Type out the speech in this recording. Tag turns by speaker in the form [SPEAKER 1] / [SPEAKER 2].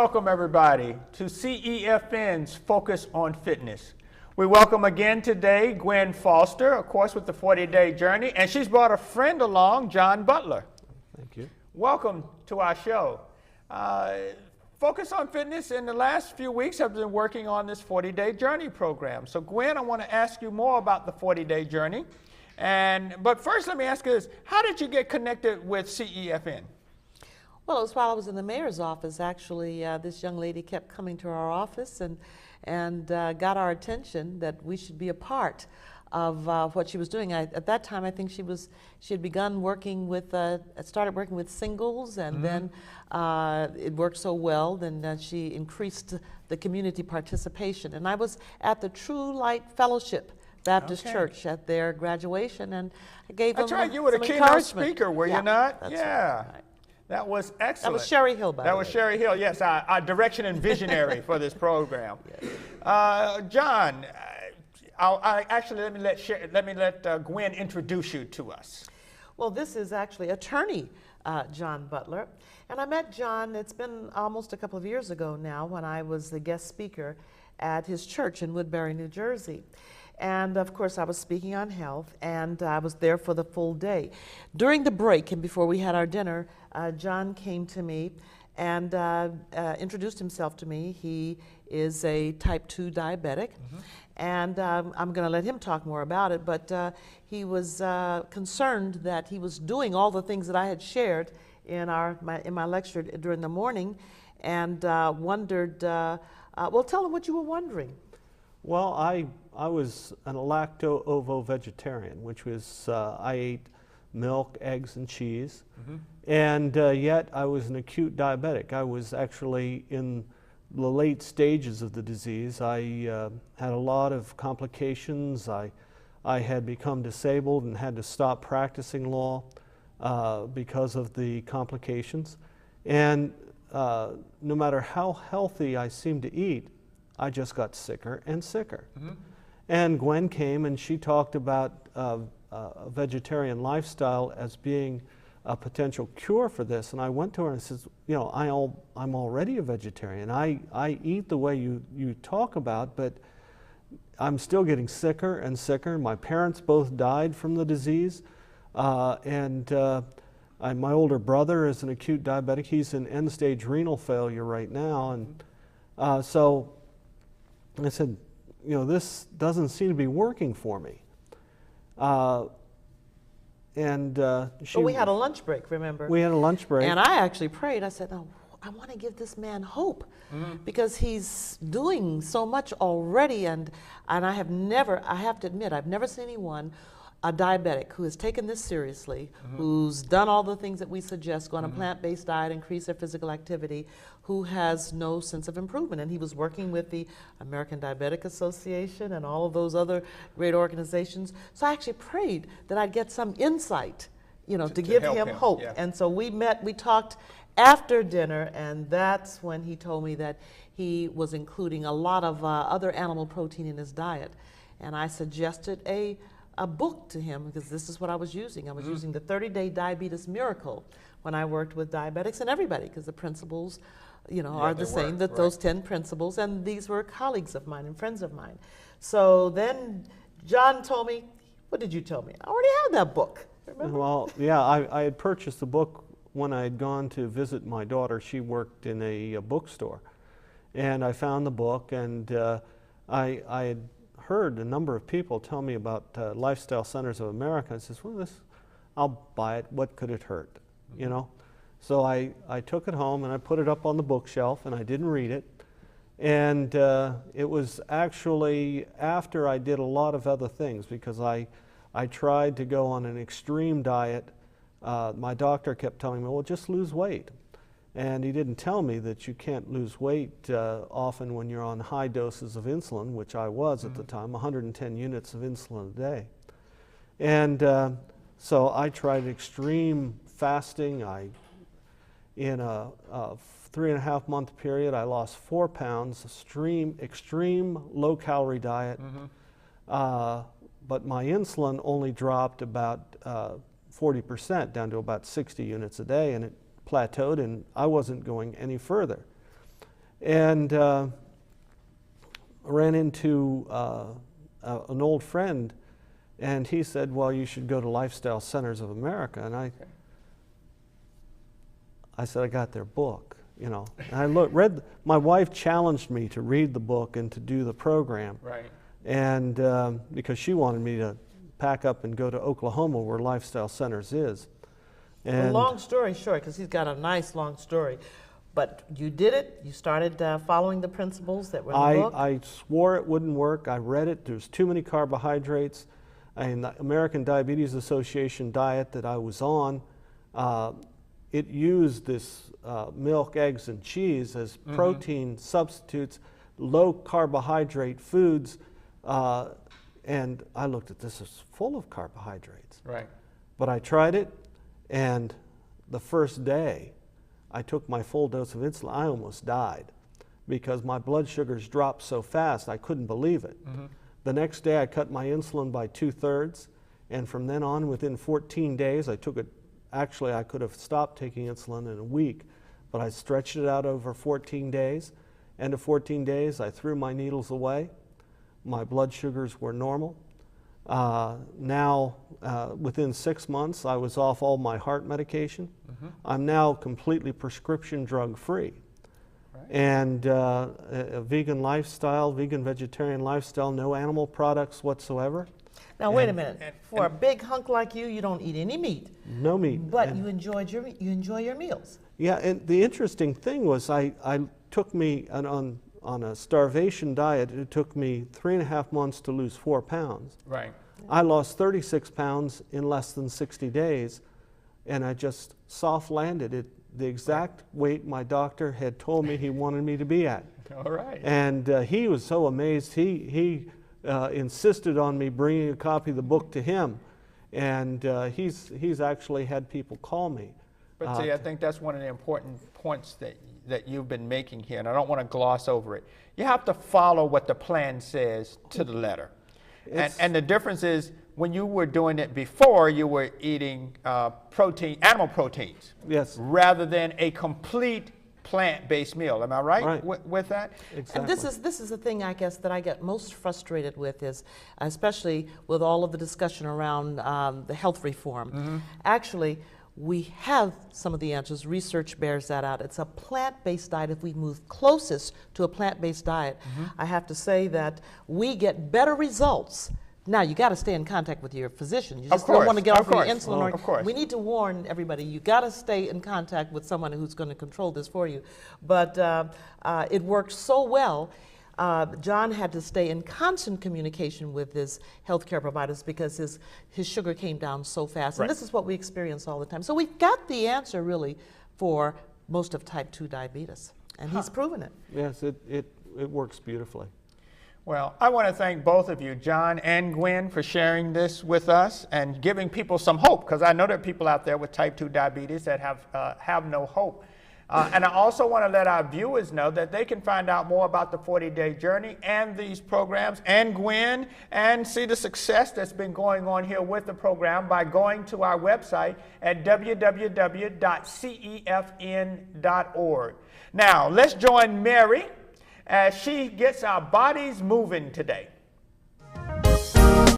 [SPEAKER 1] welcome everybody to CEFN's Focus on Fitness. We welcome again today Gwen Foster, of course, with the 40-day journey, and she's brought a friend along, John Butler.
[SPEAKER 2] Thank you.
[SPEAKER 1] Welcome to our show. Focus on Fitness in the last few weeks have been working on this 40-day journey program. So Gwen, I want to ask you more about the 40-day journey. But first, let me ask you this. How did you get connected with CEFN?
[SPEAKER 3] Well, it was while I was in the mayor's office, actually. This young lady kept coming to our office and got our attention that we should be a part of what she was doing. At that time, I think she had begun working with, started working with singles, and then it worked so well, then she increased the community participation. And I was at the True Light Fellowship Baptist Church at their graduation, and I gave them some encouragement.
[SPEAKER 1] That's right, you were the keynote speaker, were you not?
[SPEAKER 3] That's
[SPEAKER 1] yeah.
[SPEAKER 3] Right.
[SPEAKER 1] That was excellent.
[SPEAKER 3] That was Sherry Hill, by the way.
[SPEAKER 1] That was Sherry Hill, yes, our direction and visionary for this program.
[SPEAKER 3] Yes.
[SPEAKER 1] John, actually let me let Gwen introduce you to us.
[SPEAKER 3] Well, this is actually attorney John Butler, and I met John. It's been almost a couple of years ago now when I was the guest speaker at his church in Woodbury, New Jersey. And of course, I was speaking on health, and I was there for the full day. During the break and before we had our dinner, John came to me and introduced himself to me. He is a type 2 diabetic, and I'm going to let him talk more about it, but he was concerned that he was doing all the things that I had shared in my lecture during the morning, and wondered, well, tell him what you were wondering.
[SPEAKER 2] Well, I was an lacto-ovo vegetarian, which was I ate milk, eggs, and cheese, and yet I was an acute diabetic. I was actually in the late stages of the disease. I had a lot of complications. I had become disabled and had to stop practicing law because of the complications. And no matter how healthy I seemed to eat, I just got sicker and sicker. And Gwen came and she talked about a vegetarian lifestyle as being a potential cure for this. And I went to her and said, you know, I'm already a vegetarian. I eat the way you talk about, but I'm still getting sicker and sicker. My parents both died from the disease. My older brother is an acute diabetic. He's in end-stage renal failure right now. And so I said, you know, this doesn't seem to be working for me. But
[SPEAKER 3] we had a lunch break, remember?
[SPEAKER 2] We had a lunch break.
[SPEAKER 3] And I actually prayed. I said, oh, I want to give this man hope because he's doing so much already. And I have to admit, I've never seen anyone, a diabetic, who has taken this seriously, who's done all the things that we suggest, go on a plant-based diet, increase their physical activity, who has no sense of improvement. And he was working with the American Diabetic Association and all of those other great organizations. So I actually prayed that I'd get some insight, you know, to give him hope. Yeah. And so we talked after dinner, and that's when he told me that he was including a lot of other animal protein in his diet. And I suggested a book to him, because this is what I was using. I was using the 30-Day Diabetes Miracle when I worked with diabetics and everybody, because the principles, you know, are the same, those 10 principles, and these were colleagues of mine and friends of mine. So then John told me, what did you tell me? I already had that book, remember?
[SPEAKER 2] Well, yeah, I had purchased the book when I had gone to visit my daughter. She worked in a bookstore, and I found the book, and I had heard a number of people tell me about Lifestyle Centers of America. I says, well, I'll buy it. What could it hurt? You know? So I took it home and I put it up on the bookshelf, and I didn't read it. And it was actually after I did a lot of other things, because I tried to go on an extreme diet. My doctor kept telling me, well, just lose weight. And he didn't tell me that you can't lose weight often when you're on high doses of insulin, which I was at the time, 110 units of insulin a day. And so I tried extreme fasting. In a 3.5 month period, I lost 4 pounds, extreme low-calorie diet. But my insulin only dropped about 40%, down to about 60 units a day, and it plateaued, and I wasn't going any further. And ran into an old friend, and he said, well, you should go to Lifestyle Centers of America. And I said, I got their book, you know. And I read, my wife challenged me to read the book and to do the program.
[SPEAKER 1] Right.
[SPEAKER 2] And because she wanted me to pack up and go to Oklahoma where Lifestyle Centers is.
[SPEAKER 3] Well, long story short, because he's got a nice long story, but you did it. You started following the principles that were in the book.
[SPEAKER 2] I swore it wouldn't work. I read it. There's too many carbohydrates. And the American Diabetes Association diet that I was on, it used this milk, eggs, and cheese as protein substitutes, low carbohydrate foods. And I looked at this as full of carbohydrates.
[SPEAKER 1] Right.
[SPEAKER 2] But I tried it, and the first day I took my full dose of insulin, I almost died because my blood sugars dropped so fast I couldn't believe it. The next day I cut my insulin by 2/3, and from then on, within 14 days, I took it. Actually, I could have stopped taking insulin in a week, but I stretched it out over 14 days. End of 14 days, I threw my needles away. My blood sugars were normal. Now, within 6 months, I was off all my heart medication. I'm now completely prescription drug free.
[SPEAKER 1] Right.
[SPEAKER 2] And a vegan lifestyle, vegan vegetarian lifestyle, no animal products whatsoever.
[SPEAKER 3] Now, wait a minute. For a big hunk like you, you don't eat any meat.
[SPEAKER 2] No meat.
[SPEAKER 3] But you enjoy your meals.
[SPEAKER 2] Yeah, and the interesting thing was I took me on a starvation diet. It took me 3.5 months to lose 4 pounds.
[SPEAKER 1] Right.
[SPEAKER 2] I lost 36 pounds in less than 60 days, and I just soft landed it the exact weight my doctor had told me he wanted me to be at.
[SPEAKER 1] All right.
[SPEAKER 2] And he was so amazed. He insisted on me bringing a copy of the book to him, and he's actually had people call me.
[SPEAKER 1] But see, I think that's one of the important points that you've been making here, and I don't want to gloss over it. You have to follow what the plan says to the letter. And the difference is when you were doing it before, you were eating animal proteins.
[SPEAKER 2] Yes.
[SPEAKER 1] Rather than a complete plant-based meal. Am I right,
[SPEAKER 2] Right.
[SPEAKER 1] with that?
[SPEAKER 2] Exactly.
[SPEAKER 3] And this is the thing, I guess, that I get most frustrated with is, especially with all of the discussion around the health reform. Actually, we have some of the answers. Research bears that out. It's a plant-based diet. If we move closest to a plant-based diet, I have to say that we get better results. Now, you got to stay in contact with your physician. You just don't want to get off your insulin.
[SPEAKER 1] Of course.
[SPEAKER 3] We need to warn everybody, you got to stay in contact with someone who's going to control this for you. But it worked so well. John had to stay in constant communication with his healthcare providers because his sugar came down so fast. And this is what we experience all the time. So we've got the answer, really, for most of type 2 diabetes. And he's proven it.
[SPEAKER 2] Yes, it works beautifully.
[SPEAKER 1] Well, I want to thank both of you, John and Gwen, for sharing this with us and giving people some hope, because I know there are people out there with type 2 diabetes that have no hope. And I also want to let our viewers know that they can find out more about the 40-day journey and these programs and Gwen and see the success that's been going on here with the program by going to our website at www.cefn.org. Now, let's join Mary as she gets our bodies moving today.